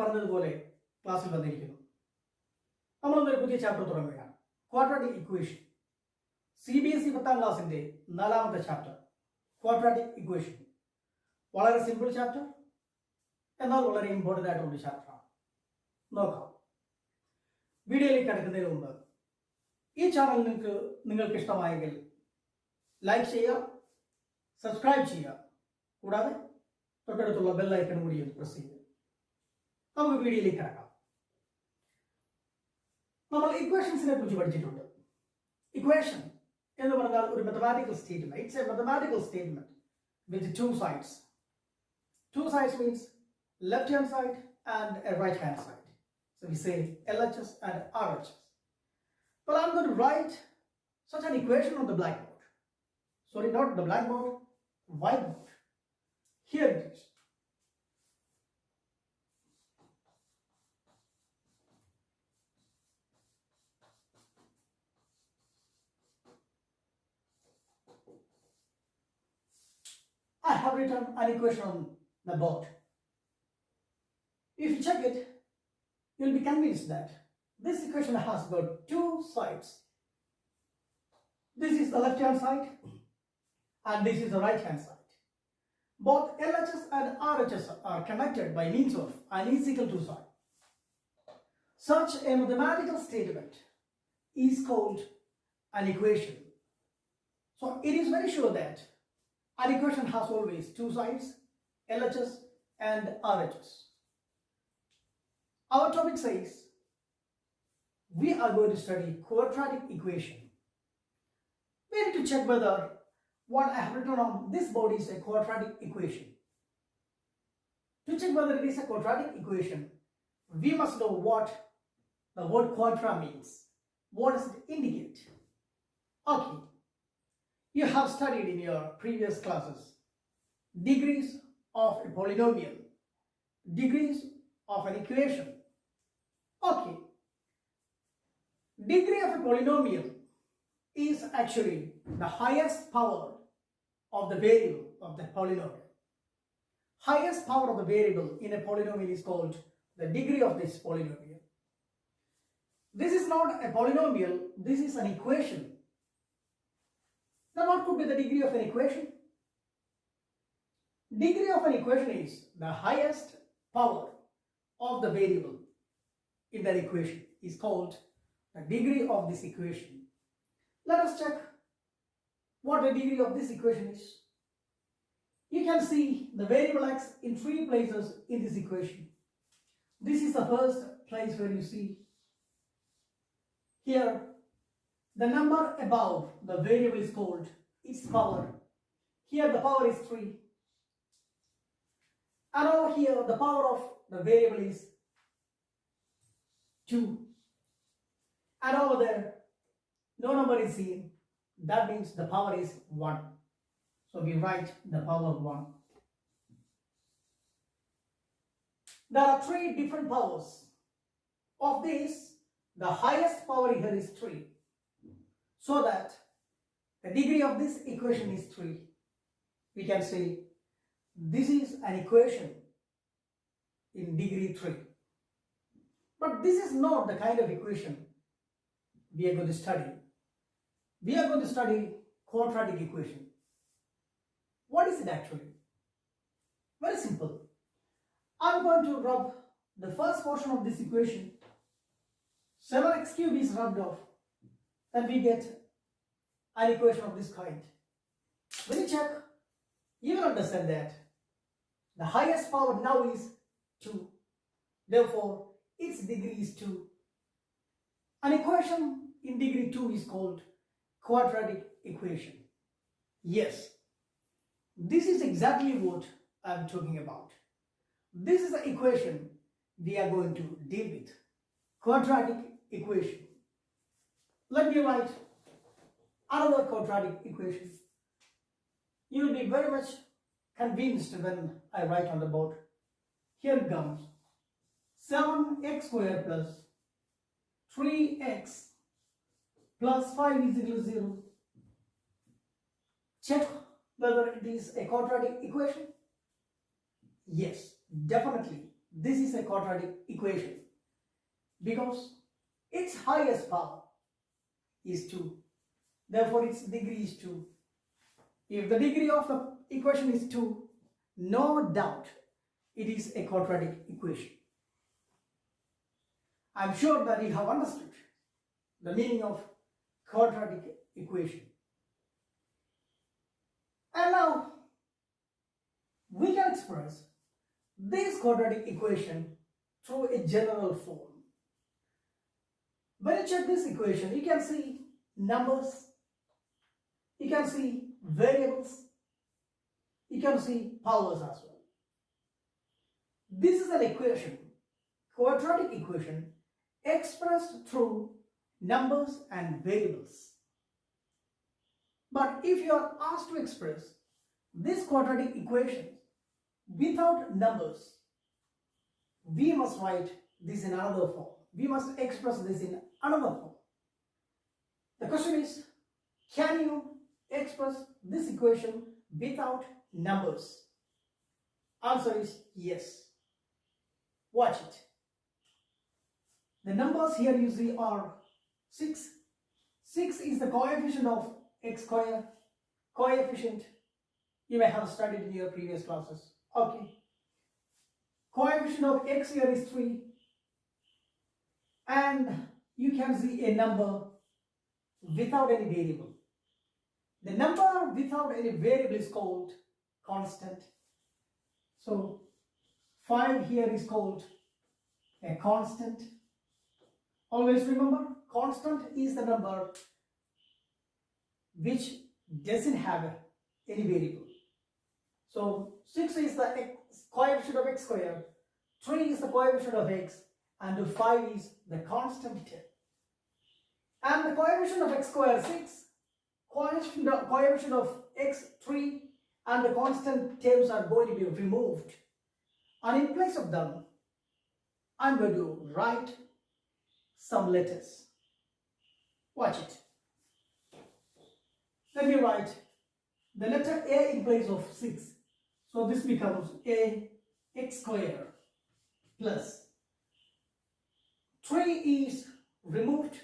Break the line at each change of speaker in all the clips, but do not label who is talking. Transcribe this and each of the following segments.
പറഞ്ഞതുപോലെ ക്ലാസ്സിൽ വന്നിരിക്കുന്നു. നമ്മളൊന്നൊരു പുതിയ ചാപ്റ്റർ തുടങ്ങുകയാണ്. Quadratic equation. CBSE 10ാം ക്ലാസ്സിന്റെ 4ാമത്തെ ചാപ്റ്റർ ക്വാഡ്രാറ്റിക് ഇക്വേഷൻ. വളരെ സിമ്പിൾ ചാപ്റ്റർ, എന്നാൽ വളരെ ഇമ്പോർട്ടൻ്റ് ആയിട്ടുള്ള ഒരു ചാപ്റ്ററാണ്. നോക്കാം. വീഡിയോയിലേക്ക് കടക്കുന്നതിന് മുമ്പ് ഈ ചാനൽ നിങ്ങൾക്ക് ഇഷ്ടമായെങ്കിൽ ലൈക്ക് ചെയ്യുക, സബ്സ്ക്രൈബ് ചെയ്യുക, കൂടാതെ തൊട്ടടുത്തുള്ള ബെൽ ഐക്കൺ കൂടി പ്രസ് ചെയ്യുക. നമുക്ക് വീഡിയോയിലേക്ക് കടക്കാം. നമ്മൾ ഇക്വേഷൻസിനെ കുറിച്ച് പഠിച്ചിട്ടുണ്ട്. ഇക്വേഷൻ എന്ന് പറഞ്ഞാൽ ഒരു mathematical statement. It's a mathematical statement with two sides. Two sides means left hand side and a right hand side. So we say LHS and RHS. But I'm going to write such an equation on the blackboard. Sorry, not the blackboard, whiteboard. Here it is. I have written an equation on the board. If you check it, you'll be convinced that this equation has got two sides. This is the left hand side and this is the right hand side. Both LHS and RHS are connected by means of an is equal to sign. Such a mathematical statement is called an equation. So it is very sure that an equation has always two sides, LHS and RHS. Our topic says we are going to study quadratic equation. We need to check whether what I have written on this board is a quadratic equation. To check whether it is a quadratic equation, we must know what the word quadra means. What does it indicate? Okay. You have studied in your previous classes degrees of a polynomial, degrees of an equation. Okay. Degree of a polynomial is actually the highest power of the variable of the polynomial. Highest power of the variable in a polynomial is called the degree of this polynomial. This is not a polynomial, this is an equation. Now what could be the degree of an equation? Degree of an equation is the highest power of the variable in that equation is called the degree of this equation. Let us check what the degree of this equation is. You can see the variable x in 3 places in this equation. This is the first place where you see here the number above the variable is called its power. Here the power is 3. And over here the power of the variable is 2. And over there no number is seen. That means the power is 1. So we write the power 1. There are 3 different powers. Of this, the highest power here is 3. So that the degree of this equation is 3. We can say this is an equation in degree 3. But this is not the kind of equation we are going to study. We are going to study quadratic equation. What is it actually? Very simple. I'm going to rub the first portion of this equation. 7x cube is rubbed off. And we get an equation of this kind. When you check, you will understand that the highest power now is 2. Therefore, its degree is 2. An equation in degree 2 is called quadratic equation. Yes, this is exactly what I'm talking about. This is the equation we are going to deal with. Quadratic equation. Let me write another quadratic equation. You will be very much convinced when I write on the board. Here it comes. 7x squared plus 3x plus 5 is equal to 0. Check whether it is a quadratic equation. Yes, definitely this is a quadratic equation because its highest power is 2. Therefore, its degree is 2. If the degree of the equation is 2, no doubt it is a quadratic equation. I'm sure that you have understood the meaning of quadratic equation. And now we can express this quadratic equation through a general form. When you check this equation, you can see numbers, you can see variables, you can see powers as well. This is an equation, quadratic equation, expressed through numbers and variables. But if you are asked to express this quadratic equation without numbers, we must write this in another form. We must express this in another form. The question is, can you express this equation without numbers? Answer is yes. Watch it. The numbers here you see are 6. 6 is the coefficient of x square. Coefficient you may have studied in your previous classes. Okay. Coefficient of x here is 3. And you can see a number without any variable. The number without any variable is called constant. So 5 here is called a constant. Always remember, constant is the number which doesn't have any variable. So 6 is the coefficient of x square, 3 is the coefficient of x, and 5 is the constant term. And the coefficient of x square 6, coefficient of x 3, and the constant terms are going to be removed. And in place of them, I'm going to write some letters. Watch it. Let me write the letter A in place of 6. So this becomes a x square plus 3 is removed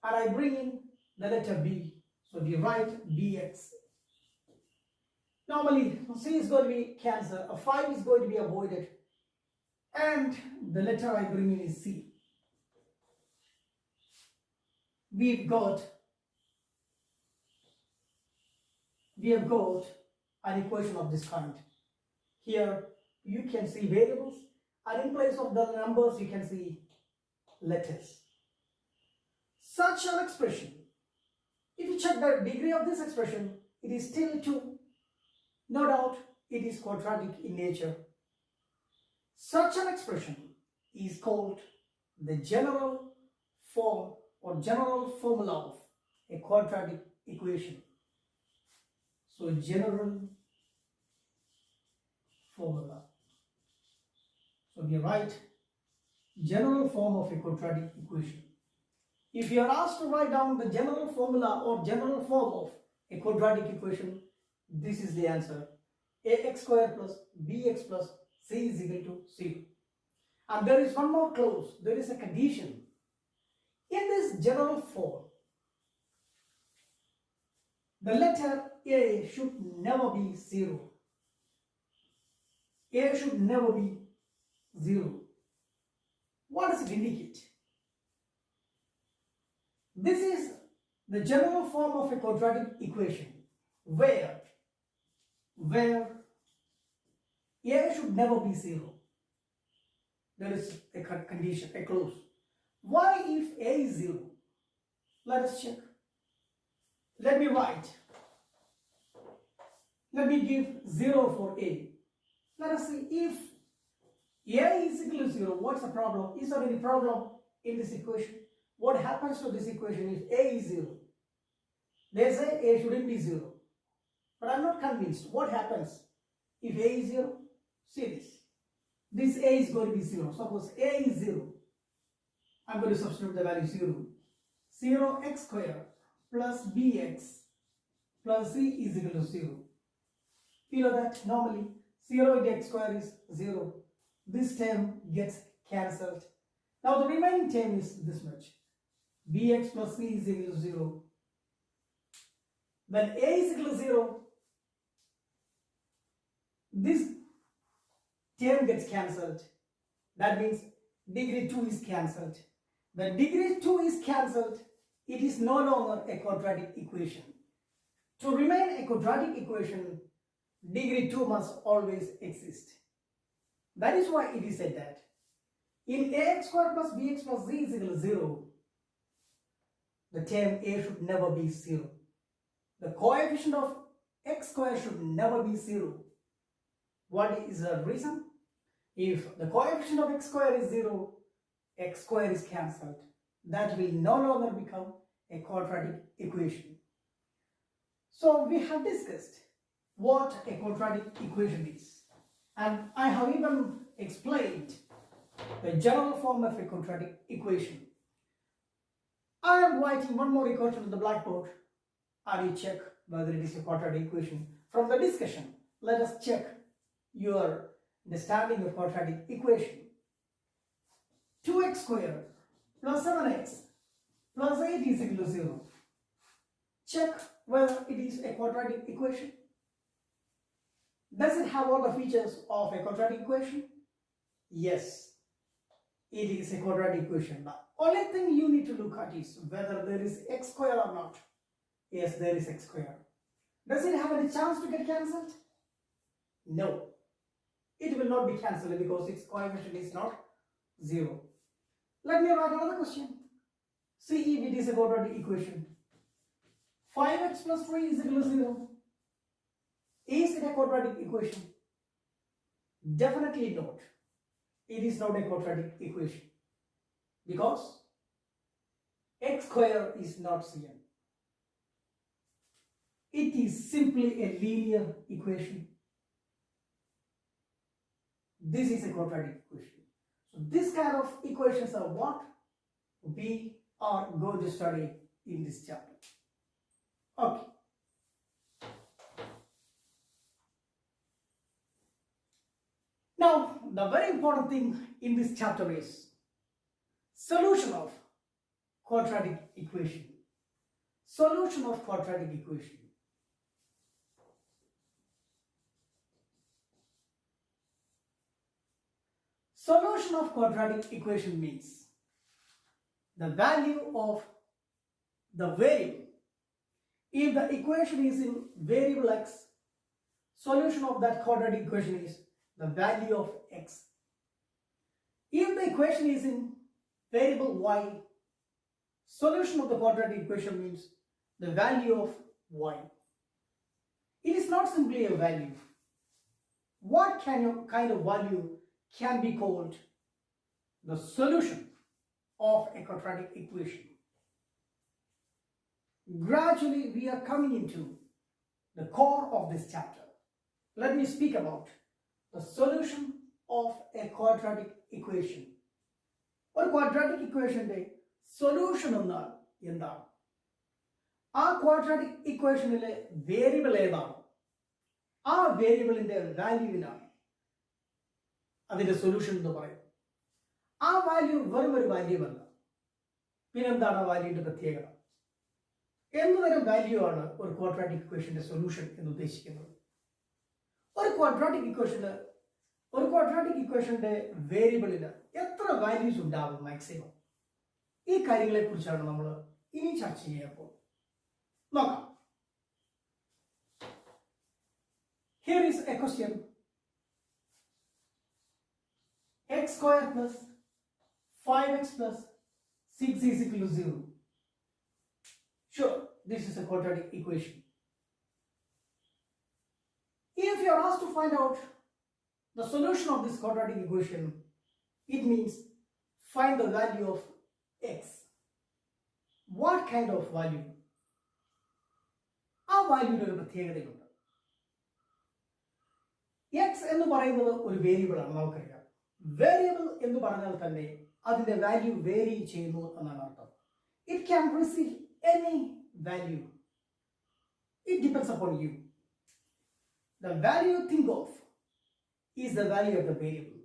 and I bring in the letter B. So we write bx. Normally C is going to be cancelled, a 5 is going to be avoided, and the letter I bring in is C. We have got an equation of this kind. Here you can see variables, and in place of the numbers you can see letters. Such an expression, if you check the degree of this expression, it is still 2. No doubt it is quadratic in nature. Such an expression is called the general form or general formula of a quadratic equation. So general formula. So we write general form of a quadratic equation. If you are asked to write down the general formula or general form of a quadratic equation, this is the answer. Ax square plus bx plus c is equal to 0. And there is one more clause. There is a condition. In this general form, the letter A should never be 0. A should never be 0. What does it indicate? This is the general form of a quadratic equation where A should never be 0. There is a condition, a clause. Why if A is 0? Let us check. Let me write. Let me give 0 for A. Let us see if A is equal to 0. What's the problem? Is there any problem in this equation? What happens to this equation if A is 0? They say A shouldn't be 0. But I'm not convinced. What happens if A is 0? See this. This A is going to be 0. Suppose A is 0. I'm going to substitute the value 0. 0x square plus bx plus c is equal to 0. You know that normally 0 into x square is 0. this term gets cancelled. Now the remaining term is this much. Bx plus c is equal to 0. When a is equal to 0, this term gets cancelled. That means degree 2 is cancelled. When degree 2 is cancelled, it is no longer a quadratic equation. To remain a quadratic equation, degree 2 must always exist. That is why it is said that in ax squared plus bx plus z is equal to 0, the term a should never be 0. The coefficient of x squared should never be 0. What is the reason? If the coefficient of x squared is 0, x squared is cancelled. That will no longer become a quadratic equation. So we have discussed what a quadratic equation is, and I have even explained the general form of a quadratic equation. I am writing one more equation on the blackboard, and you check whether it is a quadratic equation. From the discussion, let us check your understanding of quadratic equation. 2x squared plus 7x plus 8 is equal to 0. Check whether it is a quadratic equation. Does it have all the features of a quadratic equation? Yes, it is a quadratic equation. The only thing you need to look at is whether there is x square or not. Yes, there is x square. Does it have any chance to get cancelled? No. It will not be cancelled because its coefficient is not 0. Let me write another question. See if it is a quadratic equation. 5x plus 3 is equal to 0. Is it a quadratic equation? Definitely not. It is not a quadratic equation because x square is not Cn. It is simply a linear equation. This is a quadratic equation. So this kind of equations are what we are going to study in this chapter. Okay. Now, the very important thing in this chapter is solution of quadratic equation. Solution of quadratic equation. Solution of quadratic equation means the value of the variable. If the equation is in variable x, solution of that quadratic equation is the value of x. If the equation is in variable y, solution of the quadratic equation means the value of y. It is not simply a value. What kind of value can be called the solution of a quadratic equation? Gradually, we are coming into the core of this chapter. Let me speak about the solution of a quadratic equation. ഒരു quadratic equationന്റെ solution എന്താണ്? ആ quadratic equationലെ variable ഏതാണ്? ആ വേരിയബിളിന്റെ വാല്യൂവിനാണ് അതിന്റെ solution എന്ന് പറയുന്നത്. ആ വാല്യൂ വെറും ഒരു വാല്യൂ അല്ല. പിന്നെന്താണ് ആ വാല്യൂവിന്റെ പ്രത്യേകത? എന്തുതരം വാല്യൂ ആണ് ഒരു ക്വാഡ്രാറ്റിക് ഇക്വേഷന്റെ സൊല്യൂഷൻ എന്ന് ഉദ്ദേശിക്കുന്നത്? ഒരു ക്വാഡ്രാറ്റിക് ഇക്വേഷന്റെ വേരിയബിളിന് എത്ര വാല്യൂസ് ഉണ്ടാകും മാക്സിമം? ഈ കാര്യങ്ങളെ കുറിച്ചാണ് നമ്മൾ ഇനി ചർച്ച ചെയ്യാൻ പോകുന്നത്. നോക്കാം. Here is a question. X squared plus 5x plus 6 is equal to 0. Sure, this is a quadratic equation. If you are asked to find out the solution of this quadratic equation, it means find the value of x. What kind of value? ആ വാല്യൂയുടെ ഒരു പ്രത്യേകതയുണ്ട്. X എന്ന് പറയുന്നത് ഒരു variable ആണ്, നമുക്കറിയാം. Variable എന്ന് പറഞ്ഞാൽ തന്നെ അതിന്റെ വാല്യൂ വേരി ചെയ്യുന്നു എന്നാണ് അർത്ഥം. It can receive any value. It depends upon you. The value you think of is the value of the variable.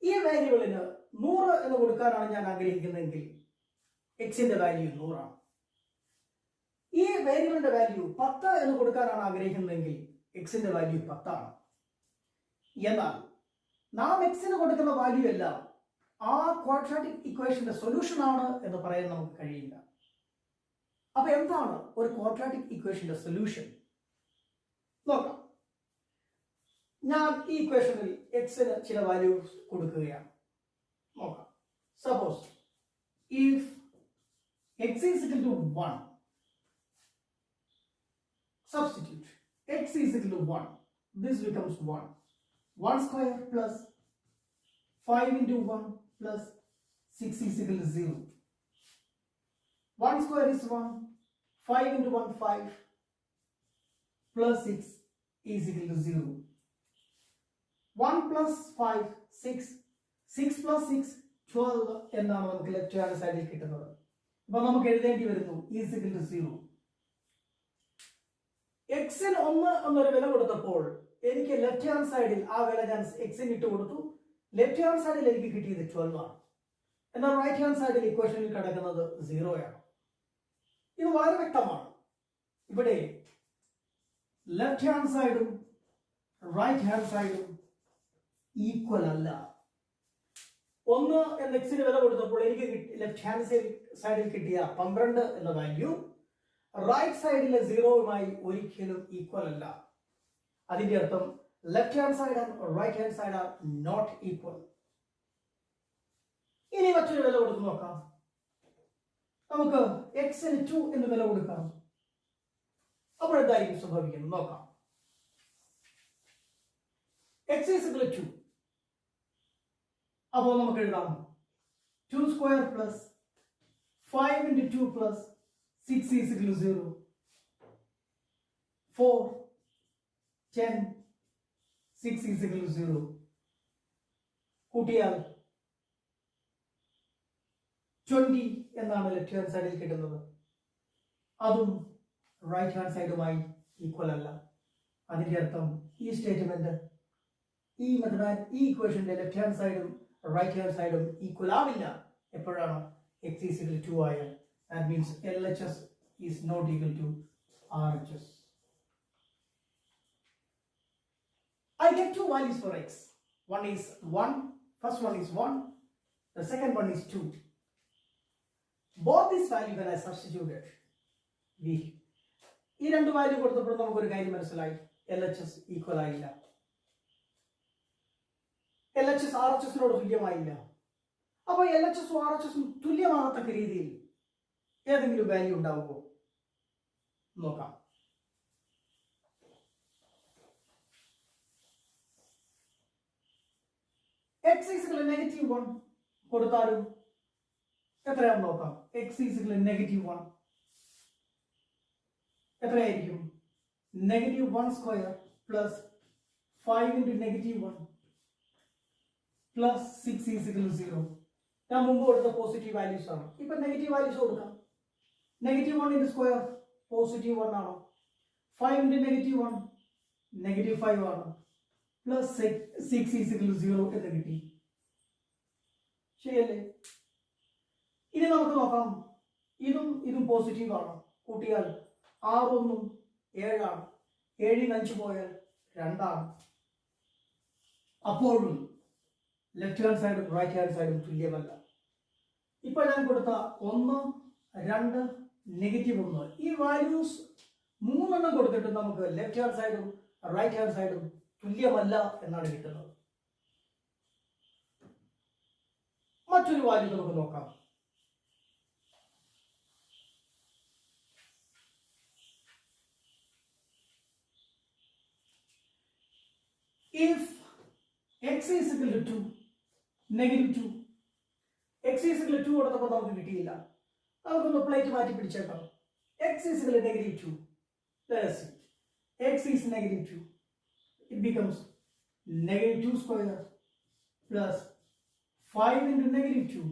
ഈ വേരിയബിളിന് 100 എന്ന് കൊടുക്കാനാണ് ഞാൻ ആഗ്രഹിക്കുന്നതെങ്കിൽ എക്സിന്റെ വാല്യൂ 100 ആണ്. ഈ വേരിയബിളിന്റെ വാല്യൂ 10 എന്ന് കൊടുക്കാനാണ് ആഗ്രഹിക്കുന്നതെങ്കിൽ എക്സിന്റെ വാല്യൂ 10 ആണ്. എന്നാൽ നാം എക്സിന് കൊടുക്കുന്ന വാല്യൂ എല്ലാം ആ ക്വാഡ്രാറ്റിക് ഇക്വേഷന്റെ സൊല്യൂഷൻ ആണ് എന്ന് പറയാൻ നമുക്ക് കഴിയില്ല. അപ്പൊ എന്താണ് ഒരു ക്വാഡ്രാറ്റിക് ഇക്വേഷന്റെ സൊല്യൂഷൻ? നോക്കാം. ഞാൻ ഈ ഇക്വേഷനിൽ എക്സിന് ചില വാല്യൂ കൊടുക്കുകയാണ്. നോക്കാം. Suppose if x is equal to 1, substitute x is equal to 1, this becomes 1. 1 square plus 5 into 1 plus 6 is equal to 0. 1 square is 1, 5 into 1 5 plus 6 is equal to 0. 1 plus 5 6, 6 plus 6 12 എന്നാണ് നമുക്ക് ലെഫ്റ്റ് ഹാൻഡ് സൈഡിൽ കിട്ടുന്നത്. അപ്പൊ നമുക്ക് എഴുതേണ്ടി വരുന്നു is equal to 0. എക്സിന് 1 എന്നൊരു വില കൊടുത്തപ്പോൾ എനിക്ക് ലെഫ്റ്റ് ഹാൻഡ് സൈഡിൽ ആ വില ഞാൻ എക്സിന് ഇട്ട് കൊടുത്തു. ലെഫ്റ്റ് ഹാൻഡ് സൈഡിൽ എനിക്ക് കിട്ടിയത് 12 ആണ്. എന്നാൽ റൈറ്റ് ഹാൻഡ് സൈഡിൽ ഇക്വേഷനിൽ കിടക്കുന്നത് 0 ആണ്. ഇത് വളരെ വ്യക്തമാണ്. ഇവിടെ ലെഫ്റ്റ് ഹാൻഡ് സൈഡും റൈറ്റ് ഹാൻഡ് സൈഡും ഈക്വൽ അല്ല. 1 എന്ന എക്സിന് വില കൊടുത്തപ്പോൾ എനിക്ക് ലെഫ്റ്റ് ഹാൻഡ് സൈഡിൽ കിട്ടിയ 12 എന്ന വാല്യൂ റൈറ്റ് സൈഡിലെ 0യുമായി ഒരിക്കലും ഈക്വൽ അല്ല. അതിന്റെ അർത്ഥം left hand side and right hand side are not equal. ഇനി മറ്റൊരു വില കൊടുത്ത് നോക്കാം. നമുക്ക് എക്സിന് 2 എന്ന് വില കൊടുക്കാം. അപ്പോൾ എന്തായിരിക്കും സംഭവിക്കുന്നത് നോക്കാം. x is equal to 2. അപ്പോൾ നമുക്ക് എഴുതാം 2 square plus 5 into 2 plus 6 is equal to 0. 4, 10, 6 is equal to 0. കൂട്ടിയാൽ 20 എന്നാണ് ലെഫ്റ്റ് ഹാൻഡ് സൈഡിൽ കിട്ടുന്നത്. അതും റൈറ്റ് ഹാൻഡ് സൈഡുമായി ഈക്വൽ അല്ല. അതിന്റെ അർത്ഥം ഈ സ്റ്റേറ്റ്മെന്റ് ഈ ഇക്വേഷന്റെ ലെഫ്റ്റ് ഹാൻഡ് സൈഡും റൈറ്റ് ഹാൻഡ് സൈഡും ഈക്വൽ ആവില്ല. എപ്പോഴാണ് x is equal to 2 ആയാൽ. That means LHS is not equal to RHS. I get two values for x. One is 1, first one is 1, the second one is 2. Both these values when I substituted, ഈ രണ്ട് value കൊടുത്തപ്പോൾ നമുക്കൊരു കാര്യം മനസ്സിലായി, LHS equal ആയില്ല. LHS RHSനോട് തുല്യമായില്ല. അപ്പോൾ LHS RHS തുല്യമാകത്തക്ക രീതിയിൽ ഏതെങ്കിലും വാല്യൂ ഉണ്ടാവുമോ നോക്കാം. x is equal to -1 കൊടുത്താലും എത്രയാണെന്ന് നോക്കാം. x is equal to -1 എത്രയായിരിക്കും? -1 square plus 5 into -1 plus 6 is equal to 0. ഞാൻ മുമ്പ് കൊടുത്ത പോസിറ്റീവ് വാല്യൂസ് ആണ്. ഇപ്പൊ നെഗറ്റീവ് വാല്യൂസ് കൊടുക്കാം. -1 into സ്ക്വയർ +1 ആണ്. 5 into -1 -5 ആണ്. plus 6 is equal to 0 എന്ന് കിട്ടി. ശരിയല്ലേ? ഇനി നമുക്ക് നോക്കാം. ഇതും പോസിറ്റീവ് ആണ്. കൂട്ടിയാൽ 6 1 7 ആണ്. 7 5 പോയാൽ 2 ആണ്. അപ്പോഴും ലെഫ്റ്റ് ഹാൻഡ് സൈഡും റൈറ്റ് ഹാൻഡ് സൈഡും തുല്യമല്ല. ഇപ്പൊ ഞാൻ കൊടുത്ത 1 2 -1 ഈ വാല്യൂസ് 3 കൊടുത്തിട്ട് നമുക്ക് ലെഫ്റ്റ് ഹാൻഡ് സൈഡും റൈറ്റ് ഹാൻഡ് സൈഡും തുല്യമല്ല എന്നാണ് കിട്ടുന്നത്. മറ്റൊരു വാല്യൂ നമുക്ക് നോക്കാം. If x is equal to 2, -2, x is equal to 2 കൊടുത്തപ്പോൾ നമുക്ക് കിട്ടിയില്ല. നമുക്കൊന്ന് പ്ലേറ്റ് മാറ്റി പിടിച്ചേക്കാം. x is equal to -2. Let us see. x is -2. It becomes -2 square plus 5 into -2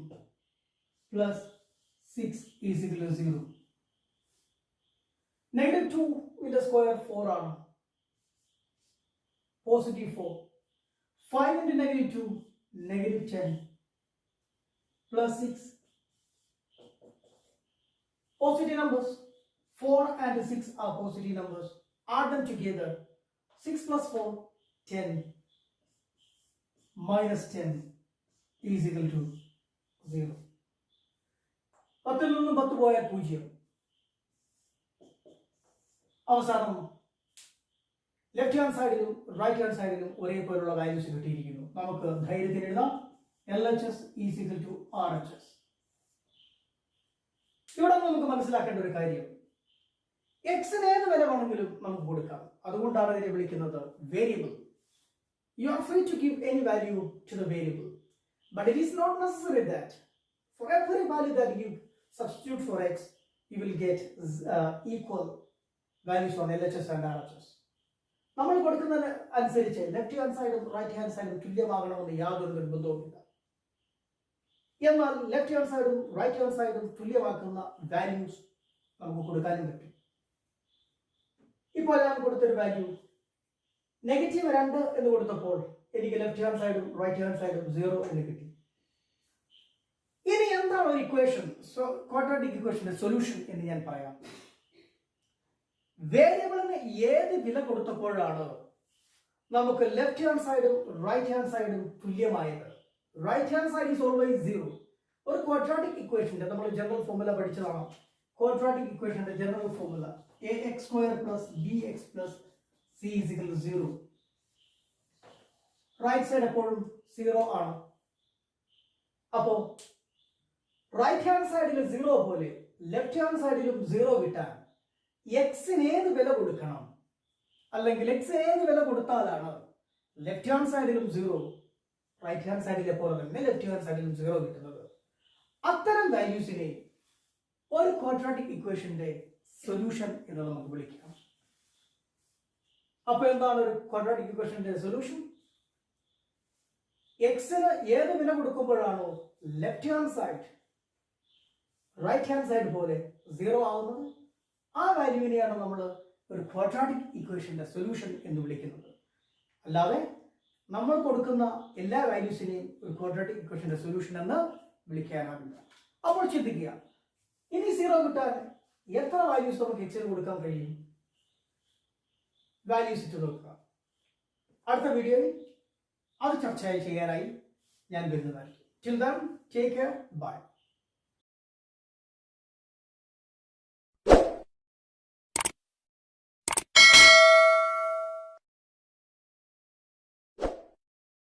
plus 6 is equal to 0. -2 into square 4 ആണ്. Positive 4. 5 into -2 negative 10 plus 6. Positive numbers. 4 and 6 are positive numbers. Add them together. 6 plus 4, 10. Minus 10 is equal to 0. 10 നിന്നും 10 പോയാൽ 0. അവസാനം left hand സൈഡിലും right hand സൈഡിലും ഒരേപോലുള്ള values കിട്ടിയിരിക്കുന്നു. നമുക്ക് ധൈര്യത്തിന് എഴുതാം LHS is equal to RHS. ഇവിടെ നമുക്ക് മനസ്സിലാക്കേണ്ട ഒരു കാര്യം, എക്സിന് ഏത് വില വേണമെങ്കിലും നമുക്ക് കൊടുക്കാം. അതുകൊണ്ടാണ് ഇതിനെ വിളിക്കുന്നത് variable. You are free to give any value to the variable, but it is not necessary that for every value that you substitute for x, you will get equal values on LHS and RHS. നമ്മൾ കൊടുക്കുന്നതിന് അനുസരിച്ച് left hand സൈഡും right hand സൈഡും തുല്യമാകണമെന്ന് യാതൊരു നിർബന്ധവുമില്ല. എന്നാൽ left hand സൈഡും right hand സൈഡും തുല്യമാക്കുന്ന values നമുക്ക് കൊടുക്കാനും പറ്റും. ഇപ്പോൾ ഞാൻ കൊടുത്തൊരു വാല്യൂ -2 എന്ന് കൊടുത്തപ്പോൾ എനിക്ക് ലെഫ്റ്റ് ഹാൻഡ് സൈഡും റൈറ്റ് ഹാൻഡ് സൈഡും 0 എന്ന് കിട്ടി. ഇനി എന്താണ് ഒരു ഇക്വേഷൻ, ക്വാഡ്രാറ്റിക് ഇക്വേഷന്റെ സൊല്യൂഷൻ എന്ന് ഞാൻ പറയാം. വേരിയബിളിന് ഏത് വില കൊടുത്തപ്പോഴാണ് നമുക്ക് ലെഫ്റ്റ് ഹാൻഡ് സൈഡും റൈറ്റ് ഹാൻഡ് സൈഡും തുല്യമായത്? Right hand side is always 0. ഒരു ക്വാഡ്രാറ്റിക് ഇക്വേഷന്റെ നമ്മൾ ജനറൽ ഫോർമുല പഠിച്ചതാണ്. ക്വാഡ്രാറ്റിക് ഇക്വേഷന്റെ general formula ax² + bx + c is equal to 0. Right side എപ്പോഴും 0 ആണ്. അപ്പോ റൈറ്റ് ഹാൻഡ് സൈഡിൽ 0 പോലെ ലെഫ്റ്റ് ഹാൻഡ് സൈഡിലും 0 കിട്ടാൻ എക്സിന് ഏത് വില കൊടുക്കണം, അല്ലെങ്കിൽ എക്സിന് ഏത് വില കൊടുത്താലാണ് ലെഫ്റ്റ് ഹാൻഡ് സൈഡിലും 0 റൈറ്റ് ഹാൻഡ് സൈഡിലെ പോലെ തന്നെ ലെഫ്റ്റ് ഹാൻഡ് സൈഡിലും 0 കിട്ടുന്നത്? അത്തരം വാല്യൂസിനെ ഒരു ക്വാഡ്രാറ്റിക് ഇക്വേഷന്റെ സൊല്യൂഷൻ എന്ന് നമുക്ക് വിളിക്കാം. അപ്പൊ എന്താണ് ഒരു ക്വാഡ്രാറ്റിക് ഇക്വേഷന്റെ സൊല്യൂഷൻ? എക്സിന് ഏത് വില കൊടുക്കുമ്പോഴാണോ left hand side right hand side പോലെ 0 ആവുന്നത്, ആ വാല്യൂവിനെയാണ് നമ്മൾ ഒരു ക്വാഡ്രാറ്റിക് ഇക്വേഷന്റെ സൊല്യൂഷൻ എന്ന് വിളിക്കുന്നത്. അല്ലാതെ നമ്മൾ കൊടുക്കുന്ന എല്ലാ വാല്യൂസിനെയും ഒരു ക്വാഡ്രാറ്റിക് ഇക്വേഷന്റെ സൊല്യൂഷൻ എന്ന് വിളിക്കാനാവില്ല. അപ്പോൾ ചിന്തിക്കുക, ഇനി 0 കിട്ടാൻ എത്ര വാല്യൂസ് നമുക്ക് എക്സിന് കൊടുക്കാൻ കഴിയും? വാല്യൂസ് ഇട്ട് നോക്കുക. അടുത്ത വീഡിയോയിൽ അത് ചർച്ച ചെയ്യാനായി ഞാൻ വരുന്നതായിരിക്കും. Till then, take care. Bye.